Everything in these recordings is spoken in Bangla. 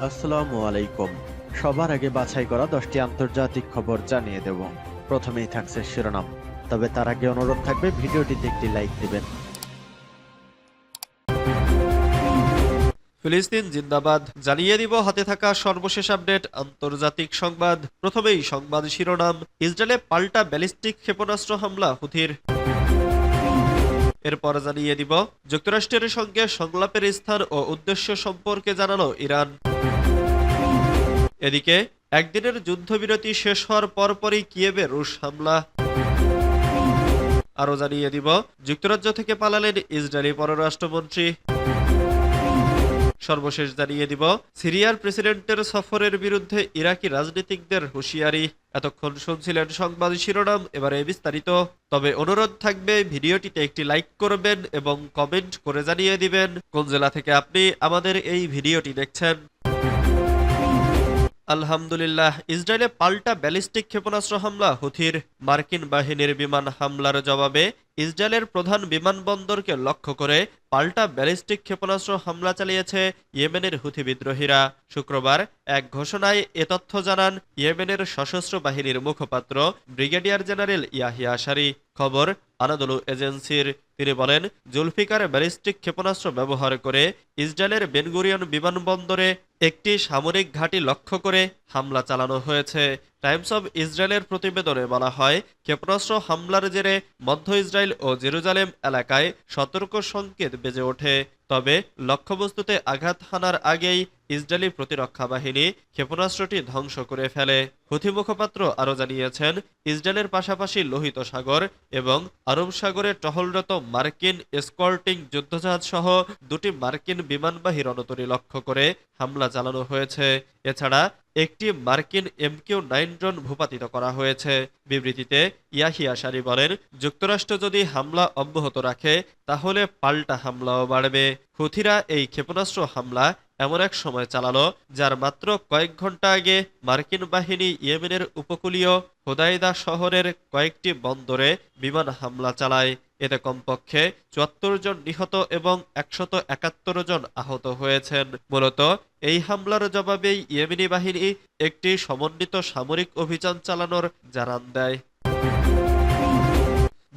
আসসালামু আলাইকুম। সবার আগে বাছাই করা 10টি আন্তর্জাতিক খবর জানিয়ে দেব। প্রথমেই থাকছে শিরোনাম, তবে তার আগে অনুরোধ থাকবে ভিডিওটিতে একটি লাইক দিবেন। ফিলিস্তিন জিন্দাবাদ জানিয়ে দিব হাতে থাকা সর্বশেষ আপডেট আন্তর্জাতিক সংবাদ। প্রথমেই সংবাদ শিরোনাম, ইসরায়েলে পাল্টা ব্যালিস্টিক ক্ষেপণাস্ত্র হামলা হুথির। এরপর জানিয়ে দিব যুক্তরাষ্ট্রের সঙ্গে সংলাপের স্থান ও উদ্দেশ্য সম্পর্কে জানালো ইরান। এদিকে একদিনের যুদ্ধবিরতি শেষ হওয়ার পরপরই কিয়েভে রুশ হামলা। আরও জানিয়ে দিব যুক্তরাজ্য থেকে পালালেন ইসরায়েলি পররাষ্ট্রমন্ত্রী। সর্বশেষ জানিয়ে দিব সিরিয়ার প্রেসিডেন্টের সফরের বিরুদ্ধে ইরাকি রাজনীতিকদের হুঁশিয়ারি। এতক্ষণ শুনছিলেন সংবাদ শিরোনাম, এবারে বিস্তারিত। তবে অনুরোধ থাকবে ভিডিওটিতে একটি লাইক করবেন এবং কমেন্ট করে জানিয়ে দিবেন কোন জেলা থেকে আপনি আমাদের এই ভিডিওটি দেখছেন। আলহামদুলিল্লাহ, ইসরায়েলে পাল্টা ব্যালিস্টিক ক্ষেপণাস্ত্র হামলা হুথির। মার্কিন বাহিনীর বিমান হামলার জবাবে ইসরায়েলের প্রধান বিমানবন্দরকে লক্ষ্য করে পাল্টা ব্যালিস্টিক ক্ষেপণাস্ত্র হামলা চালিয়েছে ইয়েমেনের হুথি বিদ্রোহীরা। শুক্রবার এক ঘোষণায় এ তথ্য জানান ইয়েমেনের সশস্ত্র বাহিনীর মুখপাত্র ব্রিগেডিয়ার জেনারেল ইয়াহিয়া সারি। খবর আনাদোলু এজেন্সির। তিনি বলেন, জুলফিকার ব্যালিস্টিক ক্ষেপণাস্ত্র ব্যবহার করে ইসরায়েলের বেনগুরিয়ন বিমানবন্দরে একটি সামরিক ঘাঁটি লক্ষ্য করে হামলা চালানো হয়েছে। টাইমস অব ইসরায়েলের প্রতিবেদনে বলা হয়, ক্ষেপণাস্ত্র হামলার জেরে মধ্য ইসরায়েল ও জেরুজালেম এলাকায় সতর্ক সংকেত বেজে ওঠে। তবে লক্ষ্যবস্তুতে আঘাত হানার আগেই ইসরায়েলি প্রতিরক্ষা বাহিনী ক্ষেপণাস্ত্রটি ধ্বংস করে ফেলে। হুথি মুখপাত্র আরও জানিয়েছেন, ইসরায়েলের পাশাপাশি লোহিত সাগর এবং আরব সাগরে টহলরত মার্কিন এসকর্টিং যুদ্ধজাহাজ সহ দুটি মার্কিন বিমানবাহী রণতরী লক্ষ্য করে হামলা চালানো হয়েছে। এছাড়া একটি মার্কিন MQ-9 ড্রোন ভূপাতিত করা হয়েছে। বিবৃতিতে ইয়াহিয়া সারি বলেন, যুক্তরাষ্ট্র যদি হামলা অব্যাহত রাখে তাহলে পাল্টা হামলাও বাড়বে। হুথিরা এই ক্ষেপণাস্ত্র হামলা এমন এক সময় চালালো যার মাত্র কয়েক ঘন্টা আগে মার্কিন বাহিনী ইয়েমেনের উপকূলীয় হোদাইদা শহরের কয়েকটি বন্দরে বিমান হামলা চালায়। এতে কমপক্ষে 74 জন নিহত এবং 171 জন আহত হয়েছেন। মূলত এই হামলার জবাবেই ইয়েমেনি বাহিনী একটি সমন্বিত সামরিক অভিযান চালানোর জানান দেয়।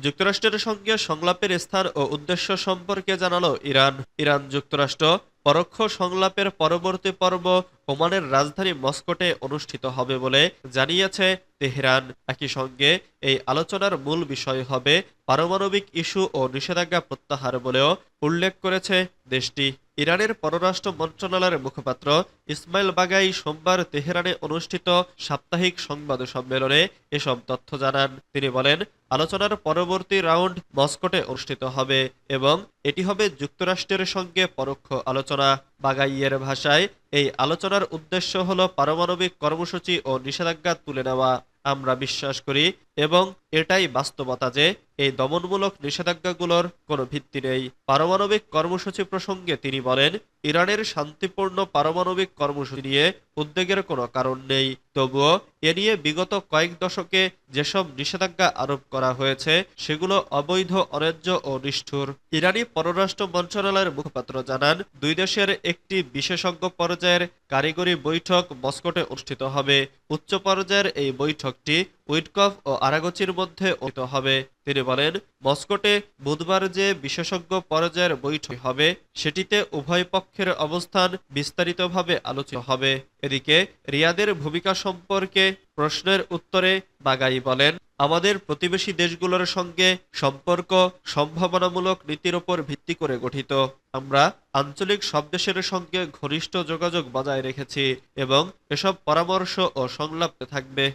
যুক্তরাষ্ট্রের সঙ্গে সংলাপের স্থান ও উদ্দেশ্য সম্পর্কে জানালো ইরান। ইরান যুক্তরাষ্ট্র পরোক্ষ সংলাপের পরবর্তী পর্ব ওমানের রাজধানী মস্কোতে অনুষ্ঠিত হবে বলে জানিয়েছে তেহরান। একই সঙ্গে এই আলোচনার মূল বিষয় হবে পারমাণবিক ইস্যু ও নিষেধাজ্ঞা প্রত্যাহার বলেও উল্লেখ করেছে দেশটি। ইরানের পররাষ্ট্র মন্ত্রণালয়ের মুখপাত্র ইসমাইল বাগাই সোমবার তেহরানে অনুষ্ঠিত সাপ্তাহিক সংবাদ সম্মেলনে এসব তথ্য জানান। তিনি বলেন, আলোচনার পরবর্তী রাউন্ড মস্কোতে অনুষ্ঠিত হবে এবং এটি হবে যুক্তরাষ্ট্রের সঙ্গে পরোক্ষ আলোচনা। বাগাইয়ের ভাষায়, এই আলোচনার উদ্দেশ্য হল পারমাণবিক কর্মসূচি ও নিষেধাজ্ঞা তুলে নেওয়া। আমরা বিশ্বাস করি এবং এটাই বাস্তবতা যে এই দমনমূলক নিষেধাজ্ঞাগুলোর কোনো ভিত্তি নেই। পারমাণবিক কর্মসূচি প্রসঙ্গে তিনি বলেন, ইরানের শান্তিপূর্ণ পারমাণবিক কর্মসূচি নিয়ে উদ্বেগের কোনো কারণ নেই। তবুও এ নিয়ে বিগত কয়েক দশকে যেসব নিষেধাজ্ঞা আরোপ করা হয়েছে সেগুলো অবৈধ, অন্যায্য ও নিষ্ঠুর। ইরানি পররাষ্ট্র মন্ত্রণালয়ের মুখপাত্র জানান, দুই দেশের একটি বিশেষজ্ঞ পর্যায়ের কারিগরি বৈঠক মস্কোতে অনুষ্ঠিত হবে। উচ্চ পর্যায়ের এই বৈঠকটি উইটকফ ও আরাগচির মধ্যে অনুষ্ঠিত হবে। তিনি বলেন, মস্কোতে বুধবার যে বিশেষজ্ঞ পর্যায়ের বৈঠক হবে সেটিতে উভয় পক্ষের অবস্থান বিস্তারিতভাবে আলোচিত হবে। এদিকে রিয়াদের ভূমিকা সম্পর্কে প্রশ্নের উত্তরে বাগাই বলেন, আমাদের প্রতিবেশী দেশগুলোর সঙ্গে সম্পর্ক সম্ভাবনামূলক নীতির ওপর ভিত্তি করে গঠিত। আমরা আঞ্চলিক সব দেশের সঙ্গে ঘনিষ্ঠ যোগাযোগ বজায় রেখেছি এবং এসব পরামর্শ ও সংলাপ থাকবে।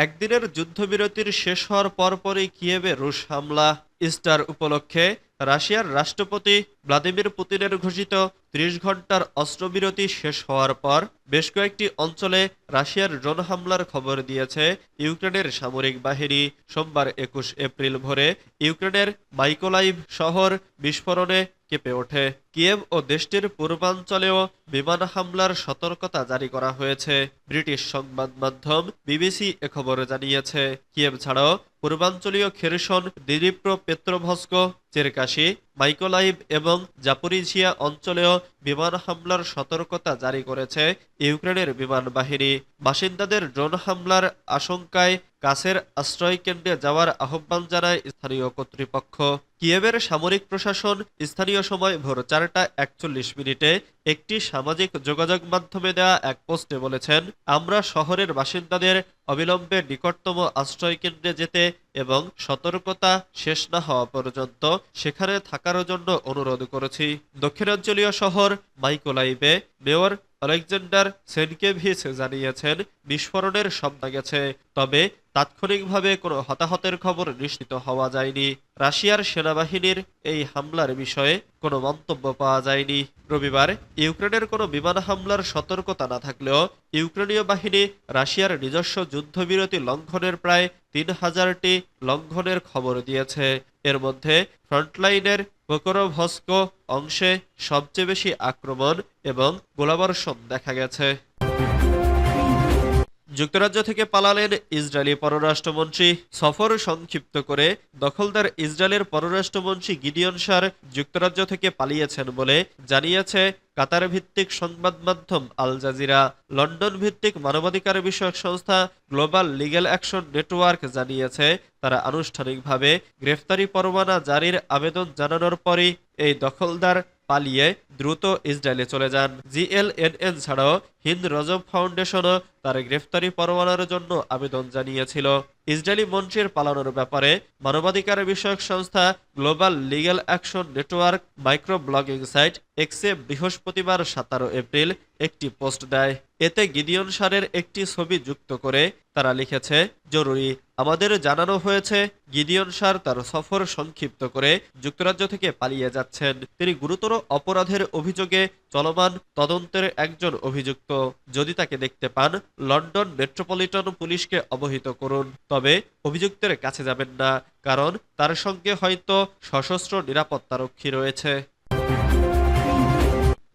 একদিনের যুদ্ধবিরতির শেষ হওয়ার পরপরই কিয়েভে রুশ হামলা। ইস্টার উপলক্ষে রাশিয়ার রাষ্ট্রপতি ভ্লাদিমির পুতিনের ঘোষিত 30 ঘন্টার অস্ত্রবিরতি শেষ হওয়ার পর বেশ কয়েকটি অঞ্চলে রাশিয়ার ড্রোন হামলার খবর দিয়েছে ইউক্রেনের সামরিক বাহিনী। সোমবার 21 এপ্রিল ভোরে ইউক্রেনের মাইকোলাইভ শহর বিস্ফোরণে কেঁপে ওঠে। কিয়েভ ও দেশটির পূর্বাঞ্চলেও বিমান হামলার সতর্কতা জারি করা হয়েছে। ব্রিটিশ সংবাদ মাধ্যম BBC এ খবর জানিয়েছে। কিয়েভ ছাড়াও পূর্বাঞ্চলীয় খেরসন, দিনিপ্রো পেত্রোভস্ক, চেরকাশি, মাইকোলাইভ এবং জাপোরিঝিয়া অঞ্চলেও বিমান হামলার সতর্কতা জারি করেছে ইউক্রেনের বিমান বাহিনী। বাসিন্দাদের ড্রোন হামলার আশঙ্কায় কাছের আশ্রয়কেন্দ্রে যাওয়ার আহ্বান জানায় স্থানীয় কর্তৃপক্ষ। কিয়েভের সামরিক প্রশাসন স্থানীয় সময় ভোর ৪টা ৪১ একটি সামাজিক যোগাযোগ মাধ্যমে দেয়া এক পোস্টে বলেছেন, আমরা শহরের বাসিন্দাদের অবিলম্বে নিকটতম আশ্রয়কেন্দ্রে যেতে এবং সতর্কতা শেষ না হওয়া পর্যন্ত সেখানে থাকার জন্য অনুরোধ করেছি। দক্ষিণাঞ্চলীয় শহর মাইকোলাইভে মেয়র আলেকজান্ডার সেনকেভিচ জানিয়েছেন, বিস্ফোরণের শব্দ গেছে, তবে তাৎক্ষণিকভাবে কোনো হতাহতের খবর নিশ্চিত হওয়া যায়নি। রাশিয়ার সেনাবাহিনীর এই হামলার বিষয়ে কোনো মন্তব্য পাওয়া যায়নি। রবিবার ইউক্রেনের কোনো বিমান হামলার সতর্কতা না থাকলেও ইউক্রেনীয় বাহিনী রাশিয়ার নিজস্ব যুদ্ধবিরতি লঙ্ঘনের প্রায় ৩,০০০টি লঙ্ঘনের খবর দিয়েছে। এর মধ্যে ফ্রন্টলাইনের পোকরোভস্ক অংশে সবচেয়ে বেশি আক্রমণ এবং গোলাবর্ষণ দেখা গেছে। যুক্তরাজ্য থেকে পালালেন ইসরায়েলি পররাষ্ট্রমন্ত্রী। সফর সংক্ষিপ্ত করে দখলদার ইসরায়েলের পররাষ্ট্রমন্ত্রী গিডিয়ন সার যুক্তরাজ্য থেকে পালিয়েছেন বলে জানিয়েছে কাতার ভিত্তিক সংবাদ মাধ্যম আল জাজিরা। লন্ডন ভিত্তিক মানবাধিকার বিষয়ক সংস্থা গ্লোবাল লিগ্যাল অ্যাকশন নেটওয়ার্ক জানিয়েছে, তারা আনুষ্ঠানিকভাবে গ্রেফতারি পরোয়ানা জারির আবেদন জানানোর পরই এই দখলদার পালিয়ে দ্রুত ইসরায়েলে চলে যান। জিএলএনএন ছাড়াও হিন্দ রজব ফাউন্ডেশনও তার গ্রেফতারি পরোয়ানার জন্য আবেদন জানিয়েছিল। ইসরায়েলি মন্ত্রীর পালানোর ব্যাপারে মানবাধিকার বিষয়ক সংস্থা global legal action network micro blogging site এক্সে বৃহস্পতিবার ১৭ এপ্রিল একটি পোস্ট দেয়। এতে গিডিয়ন সারের একটি ছবি যুক্ত করে তারা লিখেছে, জরুরি, আমাদের জানানো হয়েছে গিডিয়ন সার তার সফর সংক্ষিপ্ত করে যুক্তরাজ্য থেকে পালিয়ে যাচ্ছেন। তিনি গুরুতর অপরাধের অভিযোগে চলমান তদন্তের একজন অভিযুক্ত। যদি তাকে দেখতে পান, লন্ডন মেট্রোপলিটন পুলিশকে অবহিত করুন। তবে অভিযুক্তের কাছে যাবেন না, কারণ তার সঙ্গে হয়তো সশস্ত্র নিরাপত্তারক্ষী রয়েছে।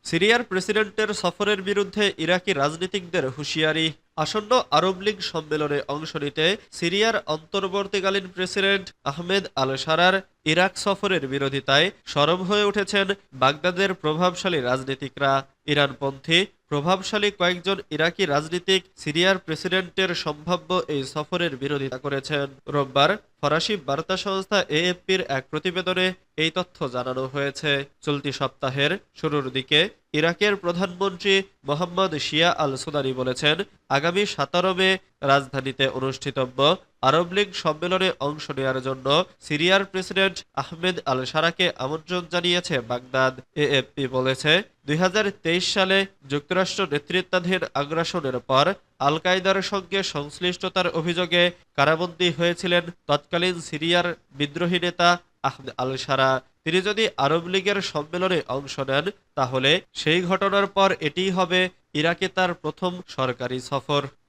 সিরিয়ার প্রেসিডেন্টের সফরের বিরুদ্ধে ইরাকি রাজনীতিকদের হুঁশিয়ারি। আসন্ন আরব লীগ সম্মেলনে অংশ নিতে সিরিয়ার অন্তর্বর্তীকালীন প্রেসিডেন্ট আহমেদ আল সারার ইরাক সফরের বিরোধিতায় সরব হয়ে উঠেছেন বাগদাদের প্রভাবশালী রাজনীতিকরা। ইরানপন্থী প্রভাবশালী কয়েকজন ইরাকি রাজনীতিক সিরিয়ার প্রেসিডেন্টের সম্ভাব্য এই সফরের বিরোধিতা করেছেন। রোববার ফরাসি বার্তা সংস্থা এএফপির এক প্রতিবেদনে এই তথ্য জানানো হয়েছে। চলতি সপ্তাহের শুরুর দিকে ইরাকের প্রধানমন্ত্রী মোহাম্মদ শিয়া আল সুদানি বলেছেন, আগামী ১৭ মে রাজধানীতে অনুষ্ঠিতব্য আরব লীগ সম্মেলনে অংশ নেওয়ার জন্য সিরিয়ার প্রেসিডেন্ট আহমেদ আল সারাকে আমন্ত্রণ জানিয়েছে বাগদাদ। এএফপি বলেছে, ২০২৩ সালে যুক্তরাষ্ট্র নেতৃত্বাধীন আগ্রাসনের পর আল কায়দার সঙ্গে সংশ্লিষ্টতার অভিযোগে কারাবন্দী হয়েছিলেন তৎকালীন সিরিয়ার বিদ্রোহী নেতা আহমেদ আল সারা। তিনি যদি আরব লীগের সম্মেলনে অংশ নেন, তাহলে সেই ঘটনার পর এটিই হবে ইরাকে তার প্রথম সরকারি সফর।